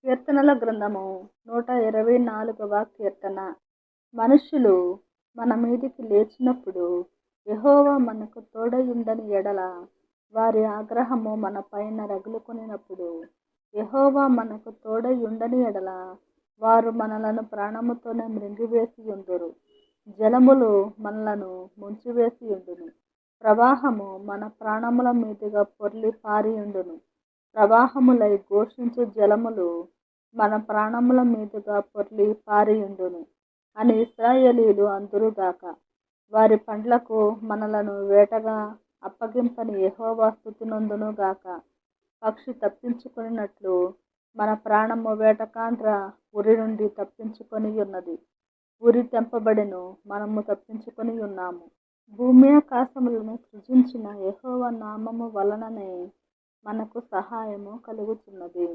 కీర్తనల గ్రంథము 124వ కీర్తన. మనుష్యులు మన మీదికి లేచినప్పుడు యెహోవా మనకు తోడయుండని ఎడల, వారి ఆగ్రహము మన పైన రగులుకొనినప్పుడు యెహోవా మనకు తోడయుండని ఎడల, వారు మనలను ప్రాణముతోనే మృంగివేసియుందురు. జలములు మనలను ముంచివేసియుండును. ప్రవాహము మన ప్రాణముల మీదుగా పొర్లి పారియుండును. ప్రవాహములై ఘోషించు జలములు మన ప్రాణముల మీదుగా పొర్లి పారియుండును అని ఇశ్రాయేలీయులు అందురుగాక. వారి పండ్లకు మనలను వేటగా అప్పగింపని యెహోవా స్తుతి నొందును గాక. పక్షి తప్పించుకొనినట్లు మన ప్రాణము వేటకాండ్ర ఉరి నుండి తప్పించుకొనియున్నది. ఉరి తెంపబడెను, మనము తప్పించుకొనియున్నాము. భూమి ఆకాశములను సృజించిన యెహోవా నామము వలననే మనకు సహాయము కలుగుచున్నది.